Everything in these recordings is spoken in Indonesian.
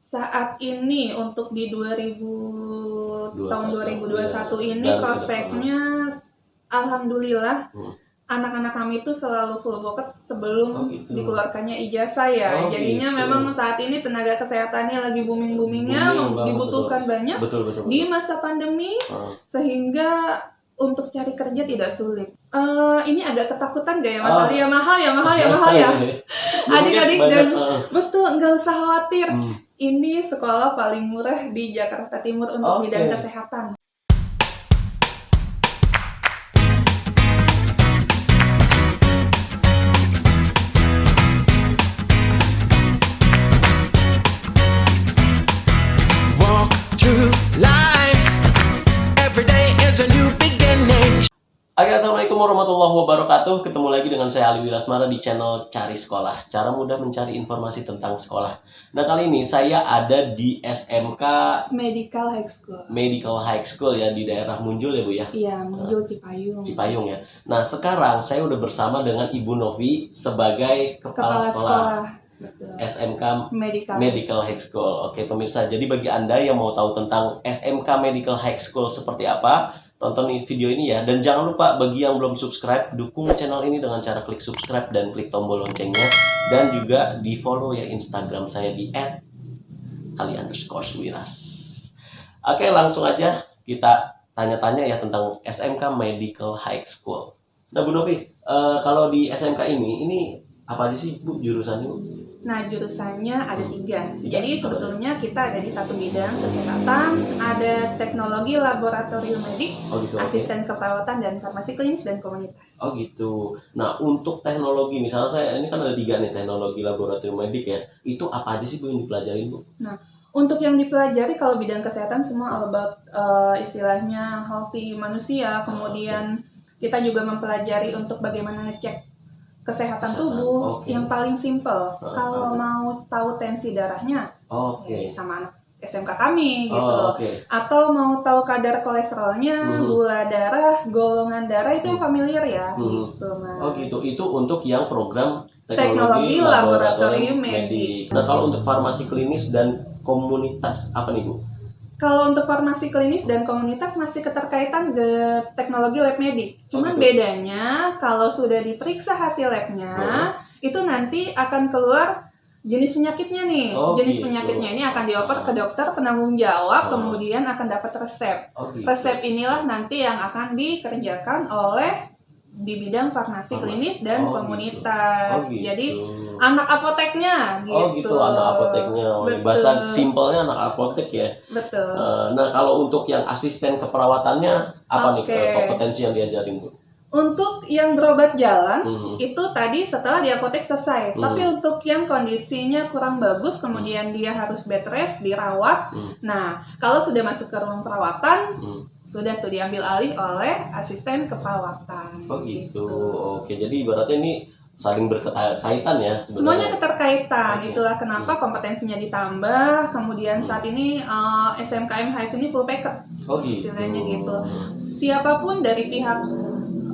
Saat ini untuk di 2021 tahun 2021 ini Dan prospeknya alhamdulillah anak-anak kami itu selalu full booked sebelum gitu. dikeluarkannya ijazah ya. Jadinya gitu. memang saat ini tenaga kesehatannya lagi booming-boomingnya, dibutuhkan banyak betul. di masa pandemi, sehingga untuk cari kerja tidak sulit. Ini agak ketakutan gak ya Mas Ali? Ya mahal ya. Adik-adik dan betul, nggak usah khawatir. Ini sekolah paling murah di Jakarta Timur untuk bidang kesehatan. Walk through life. Every day is a new beginning. Assalamualaikum warahmatullahi wabarakatuh. Ketemu lagi dengan saya Ali Wirasmara di channel Cari Sekolah, cara mudah mencari informasi tentang sekolah. Nah, kali ini saya ada di SMK Medical High School ya, di daerah Munjul ya Bu ya? Iya, Munjul Cipayung ya. Nah, sekarang saya udah bersama dengan Ibu Novi sebagai Kepala Sekolah. Betul. SMK Medical High School. Oke pemirsa, jadi bagi Anda yang mau tahu tentang SMK Medical High School seperti apa, tonton video ini ya. Dan jangan lupa bagi yang belum subscribe, dukung channel ini dengan cara klik subscribe dan klik tombol loncengnya. Dan juga di follow ya Instagram saya di @ali_wiras. Oke, langsung aja kita tanya-tanya ya tentang SMK Medical High School. Nah Bu Novi, kalau di SMK ini apa aja sih Bu jurusannya Bu? Nah, jurusannya ada 3. Jadi sebetulnya kita ada di satu bidang kesehatan, ada teknologi laboratorium medik, asisten keperawatan dan farmasi klinis dan komunitas. Oh gitu. Nah, untuk teknologi, misalnya saya ini kan ada 3 nih, teknologi laboratorium medik ya. Itu apa aja sih Bu yang dipelajarin Bu? Nah, untuk yang dipelajari kalau bidang kesehatan semua all about istilahnya healthy manusia, kemudian kita juga mempelajari untuk bagaimana ngecek kesehatan tubuh. Yang paling simple, kalau mau tahu tensi darahnya sama anak SMK kami gitu. Atau mau tahu kadar kolesterolnya, gula darah, golongan darah, itu yang familiar ya gitu Mas. Oh gitu, itu untuk yang program teknologi laboratorium medik. Nah, kalau untuk farmasi klinis dan komunitas apa nih Bu? Kalau untuk farmasi klinis dan komunitas masih keterkaitan ke teknologi lab medik. Cuman bedanya kalau sudah diperiksa hasil labnya, itu nanti akan keluar jenis penyakitnya nih. Jenis penyakitnya ini akan dioper ke dokter penanggung jawab, kemudian akan dapat resep. Resep inilah nanti yang akan dikerjakan oleh di bidang farmasi klinis dan komunitas. Jadi anak apoteknya gitu. Anak apoteknya. Bahasa simpelnya anak apotek ya. Betul. Nah, kalau untuk yang asisten keperawatannya apa nih kompetensi yang diajarin Bu? Untuk yang berobat jalan itu tadi setelah di apotek selesai. Tapi untuk yang kondisinya kurang bagus, kemudian dia harus bed rest, dirawat. Nah, kalau sudah masuk ke ruang perawatan, sudah tuh diambil alih oleh asisten keperawatan. Oh gitu. Oke, jadi ibaratnya ini saling berkaitan ya sebenarnya. Semuanya keterkaitan. Itulah kenapa kompetensinya ditambah. Kemudian saat ini SMK MHS ini full packet. Istilahnya gitu. Siapapun dari pihak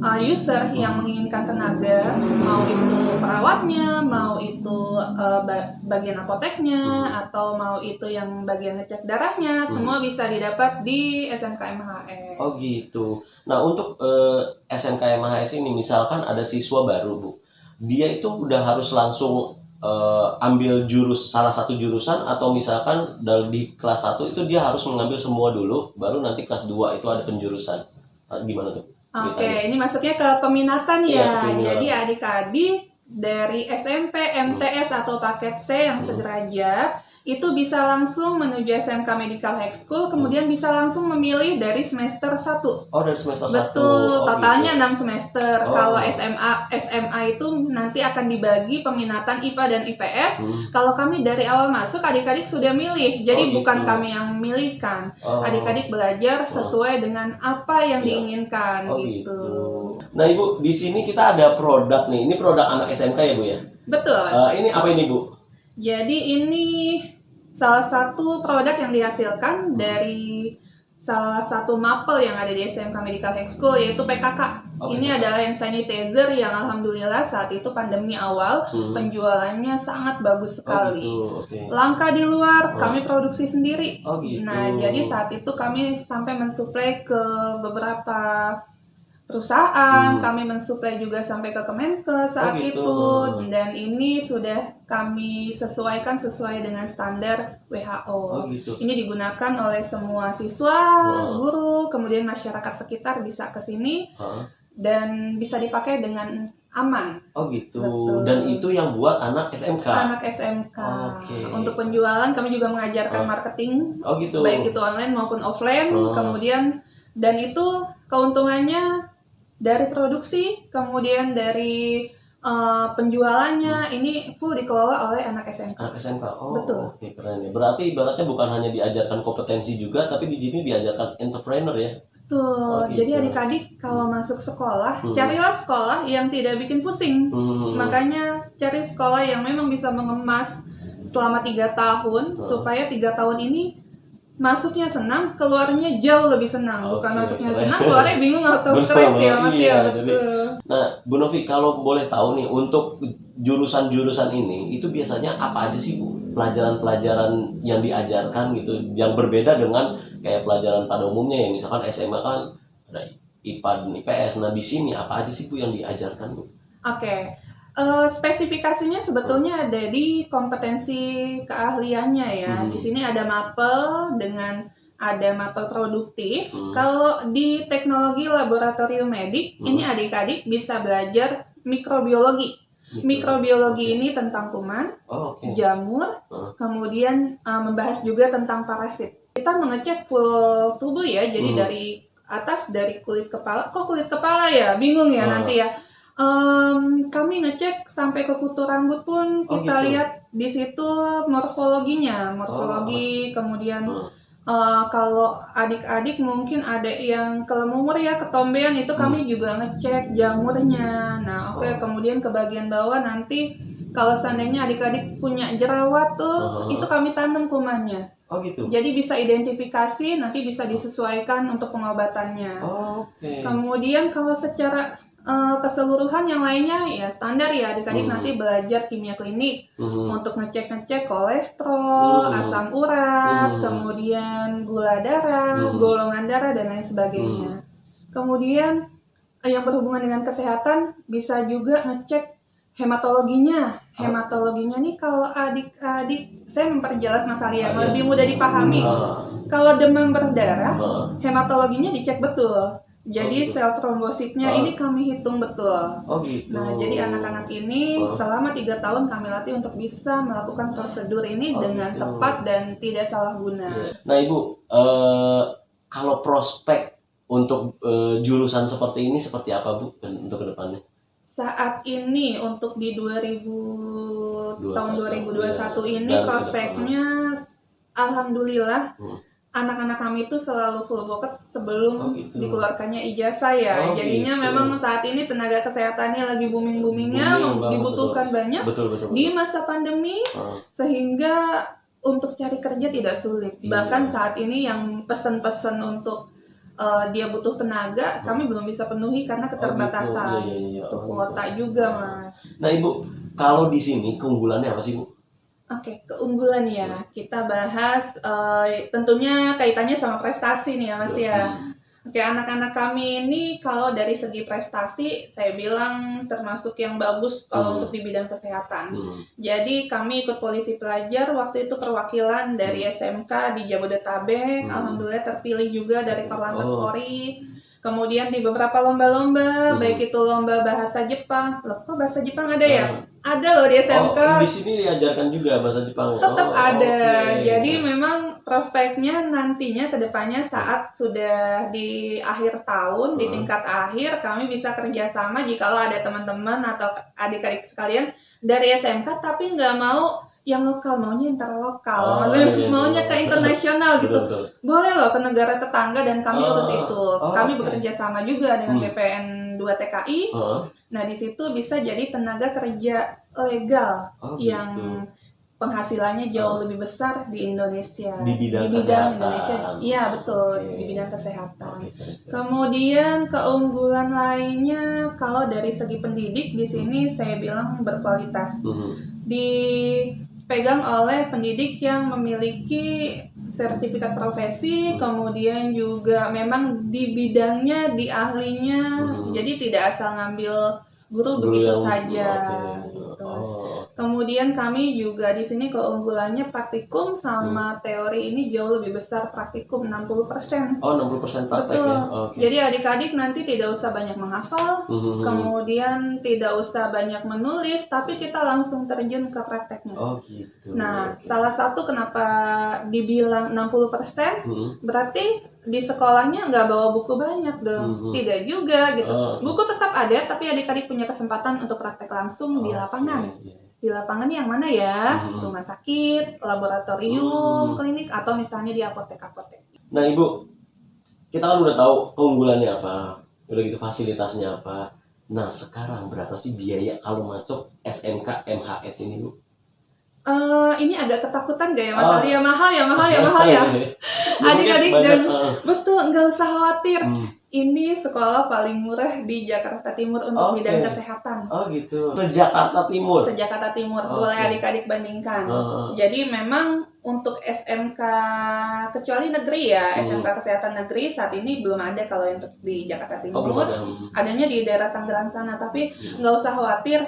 user yang menginginkan tenaga, mau itu perawatnya, mau itu bagian apoteknya, atau mau itu yang bagian ngecek darahnya, semua bisa didapat di SMK MHS. Oh gitu. Nah, untuk SMK MHS ini misalkan ada siswa baru Bu, dia itu udah harus langsung ambil salah satu jurusan, atau misalkan di kelas 1 itu dia harus mengambil semua dulu, baru nanti kelas 2 itu ada penjurusan. Gimana tuh? Oke, ini maksudnya ke peminatan ya. Jadi adik-adik dari SMP, MTS atau paket C yang sederajat itu bisa langsung menuju SMK Medical High School, kemudian bisa langsung memilih dari semester 1. Dari semester 1. Betul, totalnya 6 semester. Kalau SMA itu nanti akan dibagi peminatan IPA dan IPS. Kalau kami dari awal masuk, adik-adik sudah milih. Jadi bukan kami yang memilihkan. Adik-adik belajar sesuai dengan apa yang diinginkan gitu. Nah Ibu, di sini kita ada produk nih. Ini produk anak SMK ya Bu ya? Betul. Ini apa ini Bu? Jadi ini salah satu produk yang dihasilkan dari salah satu mapel yang ada di SMK Medical High School, yaitu PKK. Ini adalah hand sanitizer yang alhamdulillah saat itu pandemi awal penjualannya sangat bagus sekali. Langka di luar, kami produksi sendiri. Nah, jadi saat itu kami sampai mensuplai ke beberapa perusahaan, kami mensuplai juga sampai ke Kemenkes saat itu, dan ini sudah kami sesuaikan sesuai dengan standar WHO. Ini digunakan oleh semua siswa, guru, kemudian masyarakat sekitar bisa ke sini dan bisa dipakai dengan aman. Betul. Dan itu yang buat anak SMK. Anak SMK. Untuk penjualan kami juga mengajarkan marketing, baik itu online maupun offline. Kemudian dan itu keuntungannya dari produksi, kemudian dari penjualannya ini full dikelola oleh anak SMK. Anak SMK. Betul. Keren ya. Berarti ibaratnya bukan hanya diajarkan kompetensi juga, tapi di sini diajarkan entrepreneur ya. Betul. Jadi adik-adik kalau masuk sekolah, carilah sekolah yang tidak bikin pusing. Makanya cari sekolah yang memang bisa mengemas selama 3 tahun, supaya 3 tahun ini masuknya senang, keluarnya jauh lebih senang. Bukan masuknya senang, keluarnya bingung atau stres ya Mas ya. Betul. Nah, Bu Novi, kalau boleh tahu nih, untuk jurusan-jurusan ini itu biasanya apa aja sih Bu? Pelajaran-pelajaran yang diajarkan gitu, yang berbeda dengan kayak pelajaran pada umumnya ya, misalkan SMA kan ada IPA dan IPS. Nah, di sini apa aja sih Bu yang diajarkan Bu? Spesifikasinya sebetulnya ada di kompetensi keahliannya ya. Di sini ada mapel ada mapel produktif. Kalau di teknologi laboratorium medik, ini adik-adik bisa belajar mikrobiologi. Mikrobiologi ini tentang kuman, jamur, kemudian membahas juga tentang parasit. Kita mengecek full tubuh ya, jadi dari atas, dari kulit kepala. Kok kulit kepala ya? Bingung ya nanti ya. Kami ngecek sampai ke kutu rambut pun kita lihat di situ morfologinya, kemudian kalau adik-adik mungkin ada yang kelemumur ya, ketombean, itu kami juga ngecek jamurnya. Nah, kemudian ke bagian bawah nanti kalau seandainya adik-adik punya jerawat tuh, itu kami tanam kumannya. Jadi bisa identifikasi, nanti bisa disesuaikan untuk pengobatannya. Kemudian kalau secara keseluruhan yang lainnya ya standar ya, adik-adik nanti belajar kimia klinik untuk ngecek kolesterol, asam urat, kemudian gula darah, golongan darah dan lain sebagainya. Kemudian yang berhubungan dengan kesehatan bisa juga ngecek hematologinya. Hematologinya nih kalau adik-adik, saya memperjelas Mas Arya lebih mudah dipahami. Kalau demam berdarah, hematologinya dicek betul. Jadi sel trombositnya ini kami hitung betul. Nah, jadi anak-anak ini selama 3 tahun kami latih untuk bisa melakukan prosedur ini dengan tepat dan tidak salah guna. Nah, Ibu, kalau prospek untuk jurusan seperti ini seperti apa Bu untuk kedepannya? Saat ini untuk di tahun 2021 ini prospeknya alhamdulillah anak-anak kami itu selalu full boket sebelum dikeluarkannya ijazah ya. Jadinya memang saat ini tenaga kesehatannya lagi booming-boomingnya, dibutuhkan banyak di masa pandemi, sehingga untuk cari kerja tidak sulit. Bahkan saat ini yang pesen-pesen untuk dia butuh tenaga, kami belum bisa penuhi karena keterbatasan kuota juga Mas. Nah Ibu, kalau di sini keunggulannya apa sih Bu? Keunggulan ya, kita bahas tentunya kaitannya sama prestasi nih ya Mas ya. Anak-anak kami ini kalau dari segi prestasi saya bilang termasuk yang bagus kalau untuk di bidang kesehatan. Jadi kami ikut polisi pelajar, waktu itu perwakilan dari SMK di Jabodetabek, alhamdulillah terpilih juga dari Korlantas Polri. Kemudian di beberapa lomba-lomba, baik itu lomba bahasa Jepang. Loh, kok bahasa Jepang ada ya? Ada loh di SMK. Di sini diajarkan juga bahasa Jepang. Tetap ada. Jadi memang prospeknya nantinya ke depannya saat sudah di akhir tahun, di tingkat akhir, kami bisa kerjasama jikalau ada teman-teman atau adik-adik sekalian dari SMK tapi nggak mau yang lokal, maunya interlokal, maksudnya maunya ke internasional gitu. Boleh loh ke negara tetangga dan kami urus itu. Kami bekerja sama juga dengan BPN 2 TKI. Nah, di situ bisa jadi tenaga kerja legal yang penghasilannya jauh lebih besar di Indonesia. Di bidang kesehatan. Indonesia, iya betul, di bidang kesehatan. Kemudian keunggulan lainnya kalau dari segi pendidik di sini saya bilang berkualitas. Dipegang oleh pendidik yang memiliki sertifikat profesi, kemudian juga memang di bidangnya, di ahlinya, jadi tidak asal ngambil guru begitu saja. Gitu. Kemudian kami juga di sini keunggulannya praktikum sama teori ini jauh lebih besar, praktikum 60%. Oh, 60% praktek. Betul. Ya. Jadi adik-adik nanti tidak usah banyak menghafal, kemudian tidak usah banyak menulis, tapi kita langsung terjun ke prakteknya. Oh gitu. Nah, salah satu kenapa dibilang 60%, berarti di sekolahnya nggak bawa buku banyak dong. Tidak juga gitu. Buku tetap ada, tapi adik-adik punya kesempatan untuk praktek langsung di lapangan. Di lapangan yang mana ya? Rumah sakit, laboratorium, klinik, atau misalnya di apotek-apotek. Nah Ibu, kita kan udah tahu keunggulannya apa, udah gitu fasilitasnya apa. Nah sekarang berapa sih biaya kalau masuk SMK MHS ini Bu? Ini agak ketakutan gak ya Mas Ali? Ya mahal ya. Adik-adik dan betul, nggak usah khawatir. Ini sekolah paling murah di Jakarta Timur untuk bidang kesehatan. Oh gitu. Jakarta Timur. Boleh adik-adik bandingkan. Jadi memang untuk SMK kecuali negeri ya, SMK Kesehatan Negeri saat ini belum ada kalau untuk di Jakarta Timur. Adanya di daerah Tangerang sana, tapi nggak usah khawatir.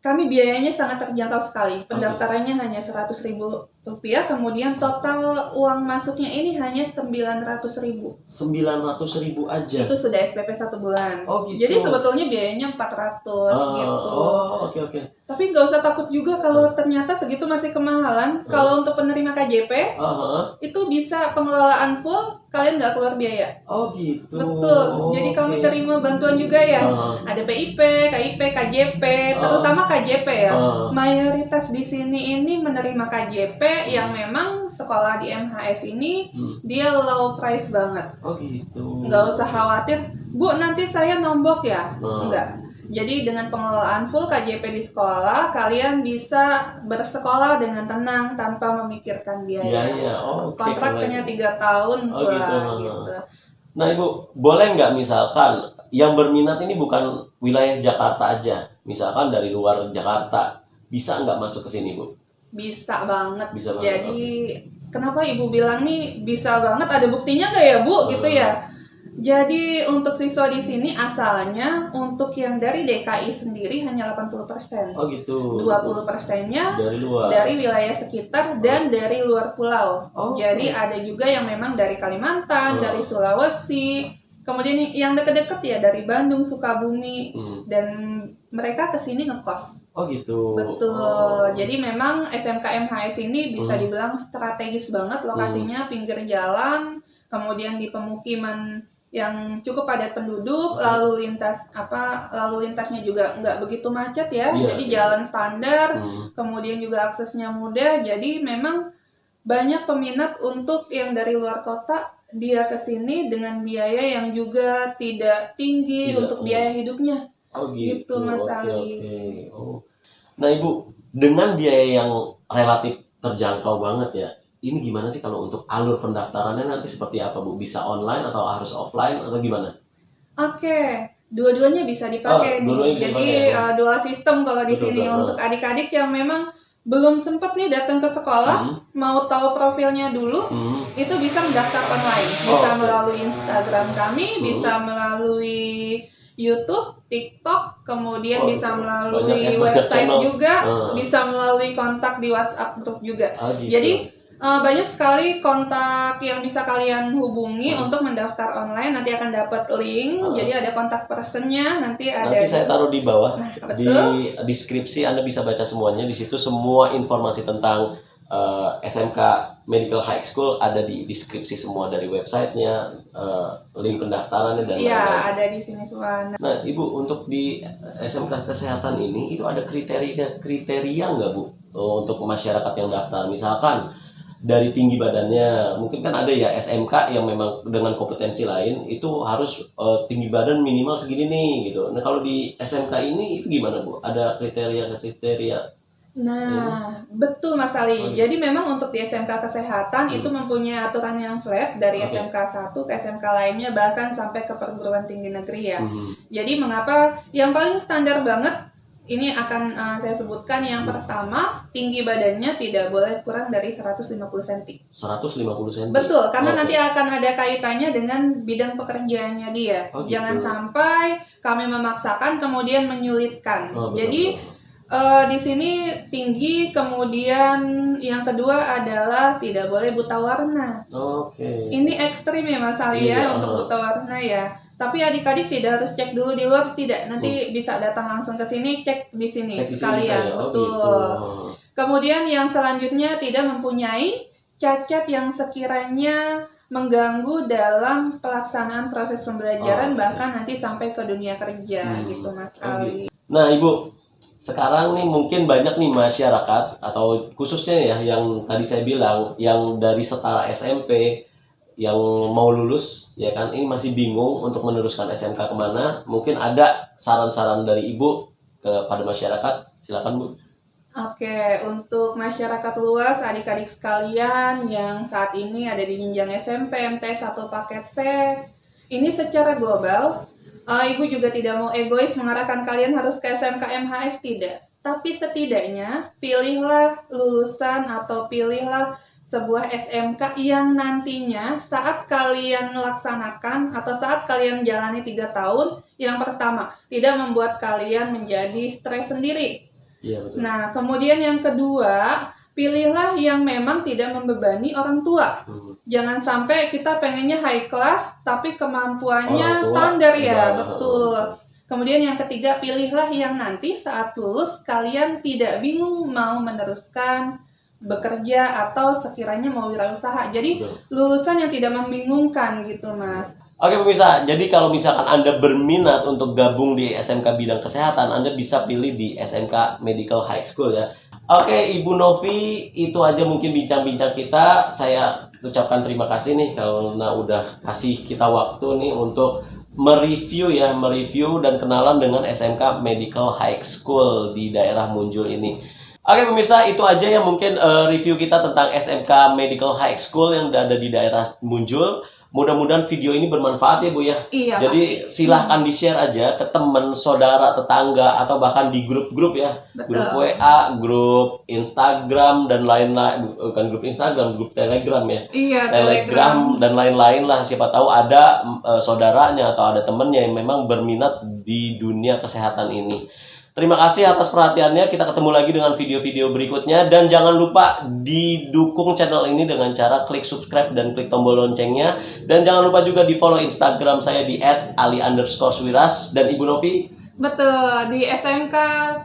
Kami biayanya sangat terjangkau sekali. Pendaftarannya hanya Rp100.000, kemudian total uang masuknya ini hanya Rp900.000. Rp900.000 aja. Itu sudah SPP 1 bulan. Oh gitu. Jadi sebetulnya biayanya 400 gitu. Oke. Tapi nggak usah takut juga kalau ternyata segitu masih kemahalan. Kalau untuk penerima KJP, itu bisa pengelolaan full, kalian nggak keluar biaya. Oh gitu. Betul. Jadi kami terima bantuan juga ya. Ada PIP, KIP, KJP, terutama KJP ya. Mayoritas di sini ini menerima KJP yang memang sekolah di MHS ini dia low price banget. Oh gitu. Nggak usah khawatir, Bu nanti saya nombok ya. Enggak. Jadi dengan pengelolaan full KJP di sekolah, kalian bisa bersekolah dengan tenang tanpa memikirkan biaya. Kontrak hanya 3 tahun. Gitu. Nah Ibu, boleh nggak misalkan yang berminat ini bukan wilayah Jakarta aja, misalkan dari luar Jakarta, bisa nggak masuk ke sini Bu? Bisa banget. Jadi kenapa Ibu bilang nih bisa banget? Ada buktinya nggak ya Bu? Gitu ya. Jadi untuk siswa di sini asalnya untuk yang dari DKI sendiri hanya 80%. Oh gitu. 20%-nya dari luar. Dari wilayah sekitar dan dari luar pulau. Jadi ada juga yang memang dari Kalimantan, dari Sulawesi, kemudian yang dekat-dekat ya dari Bandung, Sukabumi, dan mereka kesini ngekos. Oh gitu. Betul. Jadi memang SMK MHS ini bisa dibilang strategis banget lokasinya, pinggir jalan, kemudian di pemukiman yang cukup padat penduduk, lalu lintasnya juga nggak begitu macet ya, jadi jalan standar, kemudian juga aksesnya mudah, jadi memang banyak peminat untuk yang dari luar kota dia kesini dengan biaya yang juga tidak tinggi untuk biaya hidupnya. Oh gitu. Mas Ali. Nah Ibu, dengan biaya yang relatif terjangkau banget ya, ini gimana sih kalau untuk alur pendaftarannya nanti seperti apa Bu? Bisa online atau harus offline atau gimana? Dua-duanya bisa dipakai nih. Jadi dual sistem kalau di sini untuk adik-adik yang memang belum sempat nih datang ke sekolah, mau tahu profilnya dulu, itu bisa mendaftar online. Bisa melalui Instagram kami, bisa melalui YouTube, TikTok, kemudian bisa melalui website juga, bisa melalui kontak di WhatsApp grup juga. Gitu. Jadi banyak sekali kontak yang bisa kalian hubungi untuk mendaftar online. Nanti akan dapat link, jadi ada kontak personnya. Nanti saya taruh di bawah di deskripsi, Anda bisa baca semuanya. Di situ semua informasi tentang SMK Medical High School ada di deskripsi semua, dari websitenya, link pendaftarannya dan lain-lain. Ada di sini semua. Nah Ibu, untuk di SMK Kesehatan ini itu ada kriteria nggak Bu untuk masyarakat yang daftar? Misalkan dari tinggi badannya, mungkin kan ada ya SMK yang memang dengan kompetensi lain itu harus tinggi badan minimal segini nih gitu. Nah kalau di SMK ini itu gimana Bu? Ada kriteria? Nah, betul Mas Ali. Jadi memang untuk di SMK Kesehatan itu mempunyai aturan yang flat dari SMK 1 ke SMK lainnya, bahkan sampai ke perguruan tinggi negeri ya. Jadi mengapa yang paling standar banget ini akan saya sebutkan yang pertama, tinggi badannya tidak boleh kurang dari 150 cm. 150 cm. Betul, karena nanti akan ada kaitannya dengan bidang pekerjaannya dia. Jangan sampai kami memaksakan kemudian menyulitkan. Jadi di sini tinggi, kemudian yang kedua adalah tidak boleh buta warna. Ini ekstrim ya Mas Ali ya untuk buta warna ya. Tapi adik-adik tidak harus cek dulu di luar, tidak. Nanti bisa datang langsung ke sini, cek di sini sekalian. Betul. Kemudian yang selanjutnya tidak mempunyai cacat yang sekiranya mengganggu dalam pelaksanaan proses pembelajaran, bahkan nanti sampai ke dunia kerja gitu Mas Ali. Nah Ibu, sekarang nih mungkin banyak nih masyarakat atau khususnya ya yang tadi saya bilang yang dari setara SMP yang mau lulus ya kan, ini masih bingung untuk meneruskan SMK kemana. Mungkin ada saran-saran dari Ibu kepada masyarakat, silakan Bu. Oke, untuk masyarakat luas, adik-adik sekalian yang saat ini ada di jenjang SMP, MTS atau paket C, ini secara global Ibu juga tidak mau egois mengarahkan kalian harus ke SMK MHS, tidak. Tapi setidaknya pilihlah lulusan atau pilihlah sebuah SMK yang nantinya saat kalian laksanakan atau saat kalian jalani 3 tahun, yang pertama, tidak membuat kalian menjadi stres sendiri. Iya, betul. Nah, kemudian yang kedua, pilihlah yang memang tidak membebani orang tua. Jangan sampai kita pengennya high class tapi kemampuannya standar ya, betul. Kemudian yang ketiga, pilihlah yang nanti saat lulus kalian tidak bingung mau meneruskan bekerja atau sekiranya mau wirausaha. Jadi lulusan yang tidak membingungkan gitu Mas. Oke pemirsa, jadi kalau misalkan Anda berminat untuk gabung di SMK bidang kesehatan, Anda bisa pilih di SMK Medical High School ya. Oke Ibu Novi, itu aja mungkin bincang-bincang kita. Saya ucapkan terima kasih nih karena udah kasih kita waktu nih untuk mereview dan kenalan dengan SMK Medical High School di daerah Munjul ini. Oke pemirsa, itu aja yang mungkin review kita tentang SMK Medical High School yang ada di daerah Munjul. Mudah-mudahan video ini bermanfaat ya Bu ya. Iya, jadi pasti. Silahkan di-share aja ke teman, saudara, tetangga, atau bahkan di grup-grup ya. Betul. Grup WA, grup Instagram, dan lain-lain. Bukan grup Instagram, grup Telegram ya. Iya, Telegram dan lain-lain lah. Siapa tahu ada saudaranya atau ada temennya yang memang berminat di dunia kesehatan ini. Terima kasih atas perhatiannya. Kita ketemu lagi dengan video-video berikutnya. Dan jangan lupa didukung channel ini dengan cara klik subscribe dan klik tombol loncengnya. Dan jangan lupa juga di follow Instagram saya di @ali_swiras. Dan Ibu Novi? Betul, di SMK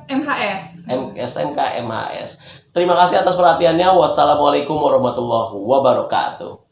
MHS. SMK MHS. Terima kasih atas perhatiannya. Wassalamualaikum warahmatullahi wabarakatuh.